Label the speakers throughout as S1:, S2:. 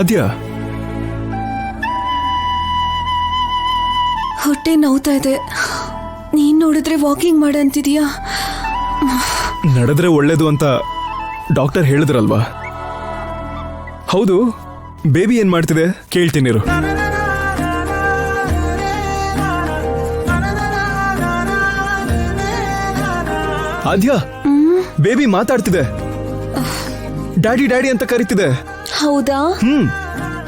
S1: ಅದ್ಯಾ
S2: ಹೊಟ್ಟೆ ನೋವ್ತಾ ಇದೆ. ನೀನ್ ನೋಡಿದ್ರೆ ವಾಕಿಂಗ್ ಮಾಡಂತಿದೀಯಾ?
S1: ನಡೆದ್ರೆ ಒಳ್ಳೇದು ಅಂತ ಡಾಕ್ಟರ್ ಹೇಳಿದ್ರಲ್ವಾ? ಹೌದು, ಬೇಬಿ ಏನ್ ಮಾಡ್ತಿದೆ ಕೇಳ್ತೀನಿರು. ಆದ್ಯಾ, ಬೇಬಿ ಮಾತಾಡ್ತಿದೆ. ಡ್ಯಾಡಿ ಡ್ಯಾಡಿ ಅಂತ ಕರೀತಿದೆ.
S2: ಹೌದಾ?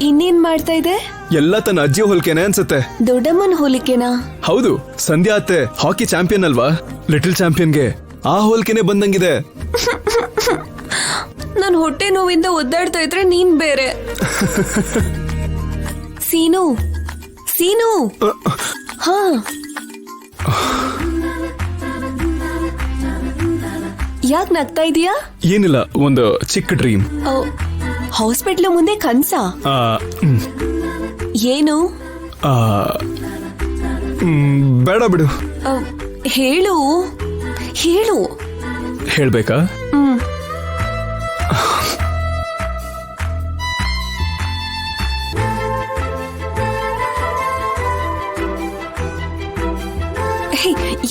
S2: ಇನ್ನೇನ್ ಮಾಡ್ತಾ ಇದೆ?
S1: ಎಲ್ಲ ತನ್ನ ಅಜ್ಜಿ ಹೋಲಿಕೆನೆ ಅನ್ಸುತ್ತೆ.
S2: ದೊಡ್ಡಮ್ಮನ ಹೋಲಿಕೆನಾ?
S1: ಹೌದು, ಸಂಧ್ಯಾ ಅತ್ತೆ ಹಾಕಿ ಚಾಂಪಿಯನ್ ಅಲ್ವಾ? ಲಿಟಲ್ ಚಾಂಪಿಯನ್ಗೆ ಆ ಹೋಲಿಕೆನೆ ಬಂದಂಗಿದೆ.
S2: ನನ್ ಹೊಟ್ಟೆ ನೋವಿಂದ ಒದ್ದಾಡ್ತಾ ಇದ್ರೆ ನೀನ್ ಬೇರೆ. ಸೀನು, ಸೀನು. ಹಾ, ಯಾಕ್ ನಗ್ತಾ ಇದೀಯಾ?
S1: ಏನಿಲ್ಲ, ಒಂದು ಚಿಕ್ಕ ಡ್ರೀಮ್.
S2: ಹಾಸ್ಪಿಟ್ಲ್ ಮುಂದೆ ಕನ್ಸಾ? ಏನು?
S1: ಬೇಡ ಬಿಡು.
S2: ಹೇಳು ಹೇಳು.
S1: ಹೇಳ್ಬೇಕಾ?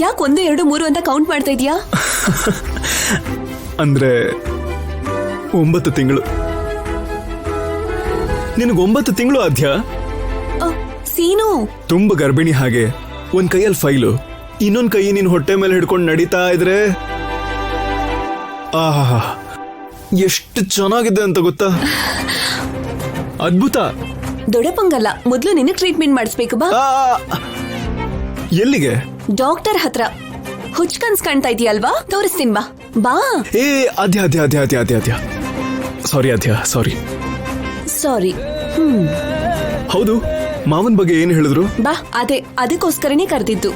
S2: ಯಾಕೆ 1 2 3 ಅಂತ ಕೌಂಟ್ ಮಾಡ್ತಾ ಇದೀಯಾ?
S1: ಅಂದ್ರೆ 9 ತಿಂಗಳು. ನಿನಗೆ 9 ತಿಂಗಳು ಆದ್ಯಾ?
S2: ಸೀನು,
S1: ತುಂಬ ಗರ್ಭಿಣಿ ಹಾಗೆ. ಒಂದ್ ಕೈಯಲ್ಲಿ ಫೈಲು, ಇನ್ನೊಂದ್ ಕೈ ನಿನ್ ಹೊಟ್ಟೆ ಮೇಲೆ ಹಿಡ್ಕೊಂಡು ನಡೀತಾ ಇದ್ರೆ ಆಹಾ, ಎಷ್ಟು ಚೆನ್ನಾಗಿದೆ ಅಂತ ಗೊತ್ತಾ? ಅದ್ಭುತ.
S2: ದೊಡ್ಡಪ್ಪಂಗಲ್ಲ, ಮೊದ್ಲು ನಿನಗೆ ಟ್ರೀಟ್ಮೆಂಟ್ ಮಾಡಿಸ್ಬೇಕು. ಬಾ.
S1: ಎಲ್ಲಿಗೆ?
S2: ಡಾಕ್ಟರ್ ಹತ್ರ. ಹುಚ್ಕನ್ಸ್ ಕಾಣ್ತಾ ಇದೆಯಲ್ವಾ? ತೋರಿಸ್ತೀನಿ, ಬಾ ಬಾ.
S1: ಏ ಅದ್ಯಾ ಅದ್ಯಾ ಅದ್ಯಾ ಅದ್ಯಾ ಅದ್ಯಾ ಅದ್ಯಾ ಸಾರಿ ಅದ್ಯಾ, ಸಾರಿ
S2: ಸಾರಿ.
S1: ಹೌದು, ಮಾವನ್ ಬಗ್ಗೆ ಏನ್ ಹೇಳಿದ್ರು?
S2: ಬಾ, ಅದಕ್ಕೋಸ್ಕರನೇ ಕರೆದಿದ್ದು.